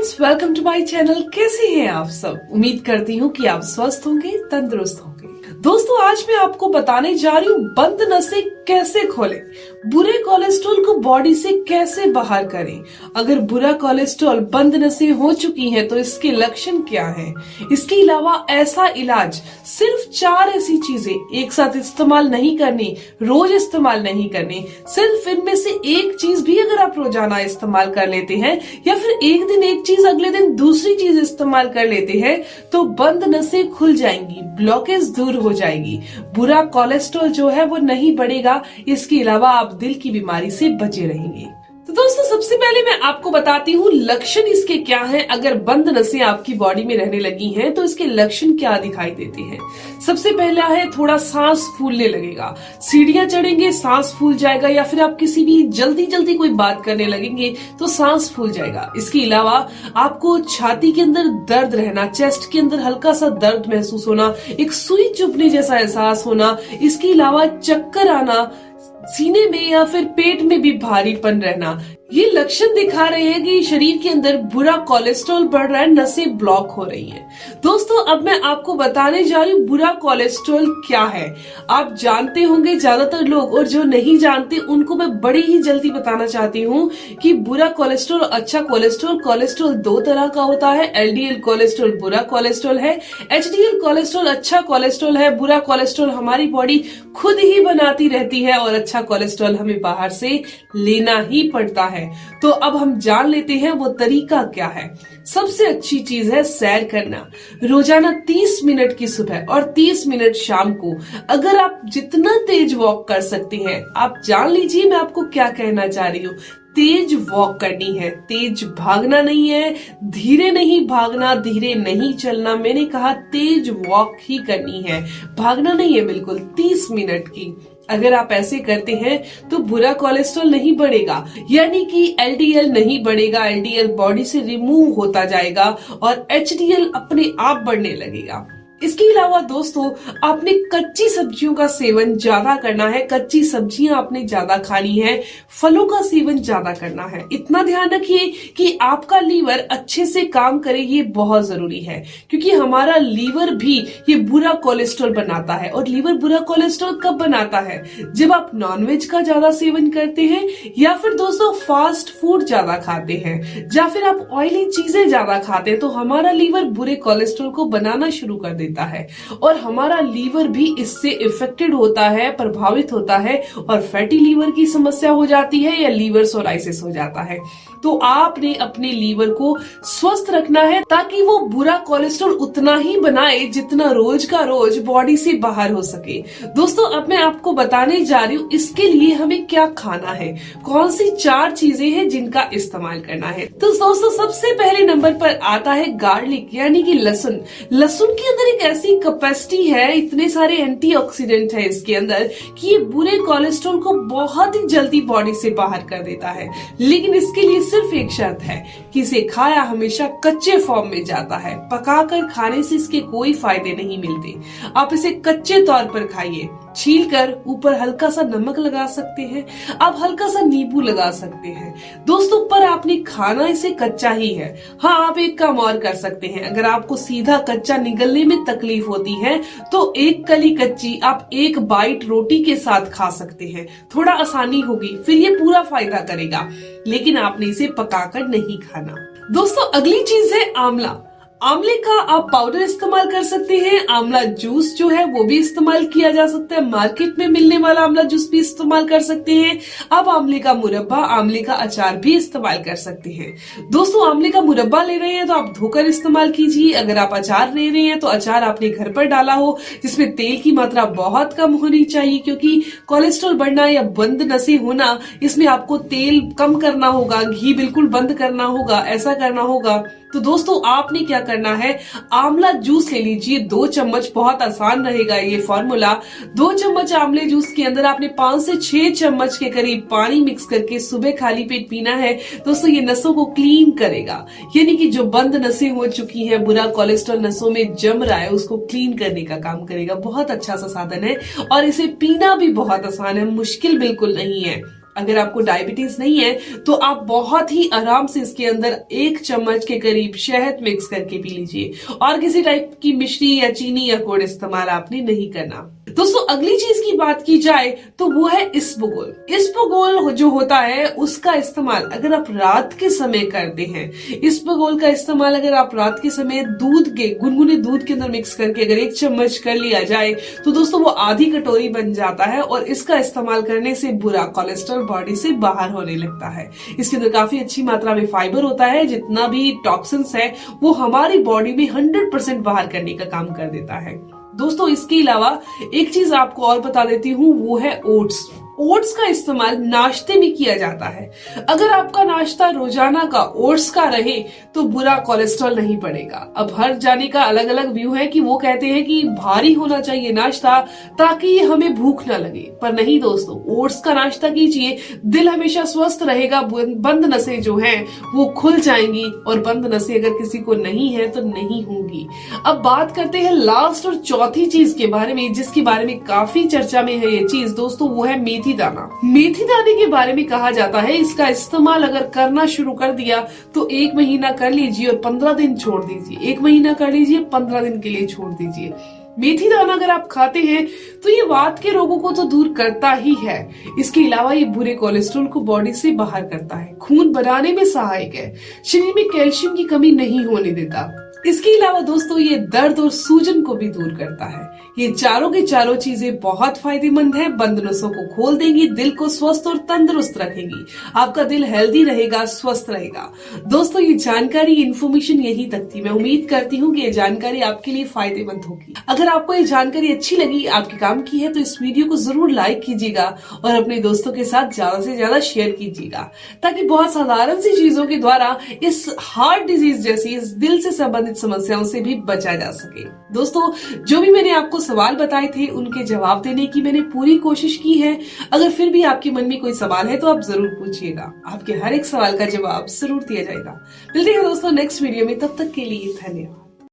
Friends, welcome to my channel. कैसे हैं आप सब? उम्मीद करती हूँ कि आप स्वस्थ होंगे, तंदुरुस्त होंगे। दोस्तों, आज मैं आपको बताने जा रही हूँ बंद नसें कैसे खोलें, बुरे कोलेस्ट्रॉल को बॉडी से कैसे बाहर करें। अगर बुरा कोलेस्ट्रॉल बंद नसें हो चुकी हैं तो इसके लक्षण क्या हैं? इसके अलावा ऐसा इलाज, सिर्फ 4 ऐसी चीजें एक साथ इस्तेमाल नहीं करनी, रोज इस्तेमाल नहीं करनी। सिर्फ इनमें से एक चीज भी अगर आप रोजाना इस्तेमाल कर लेते हैं या फिर एक दिन एक चीज अगले दिन दूसरी चीज इस्तेमाल कर लेते हैं तो बंद नसें खुल जाएंगी, ब्लॉकेज दूर हो जाएगी, बुरा कोलेस्ट्रॉल जो है वो नहीं बढ़ेगा। इसके अलावा आप दिल की बीमारी से बचे रहेंगे। तो दोस्तों, सबसे पहले मैं आपको बताती हूँ लक्षण इसके क्या हैं। अगर बंद नसें आपकी बॉडी में रहने लगी हैं तो इसके लक्षण क्या दिखाई देते हैं। सबसे पहला है, थोड़ा सांस फूलने लगेगा, सीढ़ियां चढ़ेंगे सांस फूल जाएगा, या फिर आप किसी भी जल्दी कोई बात करने लगेंगे तो सांस फूल जाएगा। इसके अलावा आपको छाती के अंदर दर्द रहना, चेस्ट के अंदर हल्का सा दर्द महसूस होना, एक सुई चुभने जैसा एहसास होना। इसके अलावा चक्कर आना, सीने में या फिर पेट में भी भारीपन रहना, ये लक्षण दिखा रहे हैं कि शरीर के अंदर बुरा कोलेस्ट्रॉल बढ़ रहा है, नसें ब्लॉक हो रही हैं। दोस्तों, अब मैं आपको बताने जा रही हूँ बुरा कोलेस्ट्रॉल क्या है। आप जानते होंगे ज्यादातर लोग, और जो नहीं जानते उनको मैं बड़ी ही जल्दी बताना चाहती हूँ कि बुरा कोलेस्ट्रॉल, अच्छा कोलेस्ट्रॉल, कोलेस्ट्रॉल 2 तरह का होता है। एलडीएल कोलेस्ट्रॉल बुरा कोलेस्ट्रॉल है, एचडीएल कोलेस्ट्रॉल अच्छा कोलेस्ट्रॉल है। बुरा कोलेस्ट्रॉल हमारी बॉडी खुद ही बनाती रहती है और अच्छा कोलेस्ट्रॉल हमें बाहर से लेना ही पड़ता है। तो अब हम जान लेते हैं वो तरीका क्या है। सबसे अच्छी चीज है सैर करना, रोजाना 30 मिनट की सुबह और 30 मिनट शाम को। अगर आप जितना तेज वॉक कर सकते हैं, आप जान लीजिए मैं आपको क्या कहना चाह रही हूँ। तेज वॉक करनी है, तेज भागना नहीं है, धीरे नहीं भागना, धीरे नहीं चलना। मैंने कहा तेज वॉक ही करनी है, भागना नहीं है, बिल्कुल 30 मिनट की। अगर आप ऐसे करते हैं तो बुरा कोलेस्ट्रॉल नहीं बढ़ेगा, यानी कि एलडीएल नहीं बढ़ेगा, एलडीएल बॉडी से रिमूव होता जाएगा और एचडीएल अपने आप बढ़ने लगेगा। इसके अलावा दोस्तों, आपने कच्ची सब्जियों का सेवन ज्यादा करना है, कच्ची सब्जियां आपने ज्यादा खानी है, फलों का सेवन ज्यादा करना है। इतना ध्यान रखिए कि आपका लीवर अच्छे से काम करे, ये बहुत जरूरी है, क्योंकि हमारा लीवर भी ये बुरा कोलेस्ट्रॉल बनाता है। और लीवर बुरा कोलेस्ट्रॉल कब बनाता है? जब आप नॉनवेज का ज्यादा सेवन करते हैं, या फिर दोस्तों फास्ट फूड ज्यादा खाते हैं, या फिर आप ऑयली चीजें ज्यादा खाते हैं, तो हमारा लीवर बुरे कोलेस्ट्रॉल को बनाना शुरू कर देता है और हमारा लीवर भी इससे इफेक्टेड होता है, प्रभावित होता है, और फैटी लीवर की समस्या हो जाती है या लीवर सोराइसिस हो जाता है। तो आपने अपने लीवर को स्वस्थ रखना है ताकि वो बुरा कोलेस्ट्रॉल उतना ही बनाए जितना रोज का रोज बॉडी से बाहर हो सके। दोस्तों, अब मैं आपको बताने जा रही हूँ इसके लिए हमें क्या खाना है, कौन सी 4 चीजें हैं जिनका इस्तेमाल करना है। तो दोस्तों, सबसे पहले नंबर पर आता है गार्लिक, यानी कि लहसुन। लहसुन के अंदर एक ऐसी कैपेसिटी है, इतने सारे एंटीऑक्सीडेंट है इसके अंदर कि ये बुरे कोलेस्ट्रॉल को बहुत ही जल्दी बॉडी से बाहर कर देता है। लेकिन इसके लिए सिर्फ एक शर्त है कि इसे खाया हमेशा कच्चे फॉर्म में जाता है, पकाकर खाने से इसके कोई फायदे नहीं मिलते। आप इसे कच्चे तौर पर खाइए, छीलकर ऊपर हल्का सा नमक लगा सकते हैं, आप हल्का सा नींबू लगा सकते हैं। दोस्तों, पर आपने खाना इसे कच्चा ही है। हाँ, आप एक काम और कर सकते हैं, अगर आपको सीधा कच्चा निगलने में तकलीफ होती है तो एक कली कच्ची आप एक बाइट रोटी के साथ खा सकते हैं, थोड़ा आसानी होगी, फिर ये पूरा फायदा करेगा। लेकिन आपने इसे पकाकर नहीं खाना। दोस्तों, अगली चीज है आंवला। आंवले का आप पाउडर इस्तेमाल कर सकते हैं, आंवला जूस जो है वो भी इस्तेमाल किया जा सकता है, मार्केट में मिलने वाला आंवला जूस भी इस्तेमाल कर सकते हैं। आप आंवले का मुरब्बा, आंवले का अचार भी इस्तेमाल कर सकते हैं। दोस्तों, आंवले का मुरब्बा ले रहे हैं तो आप धोकर इस्तेमाल कीजिए। अगर आप अचार ले रहे हैं तो अचार आपने घर पर डाला हो, जिसमें तेल की मात्रा बहुत कम होनी चाहिए, क्योंकि कोलेस्ट्रॉल बढ़ना या बंद नसें होना, इसमें आपको तेल कम करना होगा, घी बिल्कुल बंद करना होगा, ऐसा करना होगा। तो दोस्तों, आपने क्या करना है, आंवला जूस ले लीजिए 2 चम्मच, बहुत आसान रहेगा ये फॉर्मूला। 2 चम्मच आंवले जूस के अंदर आपने 5 से 6 चम्मच के करीब पानी मिक्स करके सुबह खाली पेट पीना है। दोस्तों, ये नसों को क्लीन करेगा, यानी कि जो बंद नसें हो चुकी हैं, बुरा कोलेस्ट्रॉल नसों में जम रहा है, उसको क्लीन करने का काम करेगा। बहुत अच्छा सा साधन है और इसे पीना भी बहुत आसान है, मुश्किल बिल्कुल नहीं है। अगर आपको डायबिटीज नहीं है तो आप बहुत ही आराम से इसके अंदर 1 चम्मच के करीब शहद मिक्स करके पी लीजिए, और किसी टाइप की मिश्री या चीनी या गुड़ इस्तेमाल आपने नहीं करना। दोस्तों अगली चीज की बात की जाए तो वो है इसबगोल। इसबगोल जो होता है उसका इस्तेमाल अगर आप रात के समय करते हैं, इसबगोल का इस्तेमाल अगर आप रात के समय गुनगुने दूध के अंदर मिक्स करके अगर 1 चम्मच कर लिया जाए तो दोस्तों वो आधी कटोरी बन जाता है, और इसका इस्तेमाल करने से बुरा कोलेस्ट्रॉल बॉडी से बाहर होने लगता है। इसके अंदर काफी अच्छी मात्रा में फाइबर होता है, जितना भी टॉक्सिन्स है वो हमारी बॉडी में 100% बाहर करने का काम कर देता है। दोस्तों इसके अलावा एक चीज आपको और बता देती हूँ, वो है ओट्स। ओट्स का इस्तेमाल नाश्ते में किया जाता है। अगर आपका नाश्ता रोजाना का ओट्स का रहे तो बुरा कोलेस्ट्रॉल नहीं पड़ेगा। अब हर जाने का अलग अलग व्यू है कि वो कहते हैं कि भारी होना चाहिए नाश्ता ताकि हमें भूख ना लगे, पर नहीं दोस्तों, ओट्स का नाश्ता कीजिए, दिल हमेशा स्वस्थ रहेगा, बंद नसें जो हैं वो खुल जाएंगी, और बंद नसें अगर किसी को नहीं है तो नहीं होंगी। अब बात करते हैं लास्ट और चौथी चीज के बारे में, जिसके बारे में काफी चर्चा में है ये चीज दोस्तों, वो है मेथी दाना। मेथी दाने के बारे में कहा जाता है इसका इस्तेमाल अगर करना शुरू कर दिया तो 1 महीना कर लीजिए और 15 दिन छोड़ दीजिए, 1 महीना कर लीजिए 15 दिन के लिए छोड़ दीजिए। मेथी दाना अगर आप खाते हैं तो ये वात के रोगों को तो दूर करता ही है, इसके अलावा ये बुरे कोलेस्ट्रॉल को बॉडी से बाहर करता है, खून बनाने में सहायक है, शरीर में कैल्शियम की कमी नहीं होने देता। इसके अलावा दोस्तों ये दर्द और सूजन को भी दूर करता है। ये चारों की चारों चीजें बहुत फायदेमंद है, बंद नसों को खोल देंगी, दिल को स्वस्थ और तंदुरुस्त रखेंगी, आपका दिल हेल्दी रहेगा, स्वस्थ रहेगा। दोस्तों ये जानकारी, इन्फॉर्मेशन यही तक थी। मैं उम्मीद करती हूँ कि ये जानकारी आपके लिए फायदेमंद होगी। अगर आपको ये जानकारी अच्छी लगी, आपके काम की है, तो इस वीडियो को जरूर लाइक कीजिएगा और अपने दोस्तों के साथ ज्यादा से ज्यादा शेयर कीजिएगा, ताकि बहुत साधारण सी चीजों के द्वारा इस हार्ट डिजीज जैसी, इस दिल से संबंधित समस्याओं से भी बचा जा सके। दोस्तों जो भी मैंने आपको सवाल बताए थे उनके जवाब देने की मैंने पूरी कोशिश की है। अगर फिर भी आपके मन में कोई सवाल है तो आप जरूर पूछिएगा, आपके हर एक सवाल का जवाब जरूर दिया जाएगा। मिलते हैं दोस्तों नेक्स्ट वीडियो में, तब तक के लिए धन्यवाद।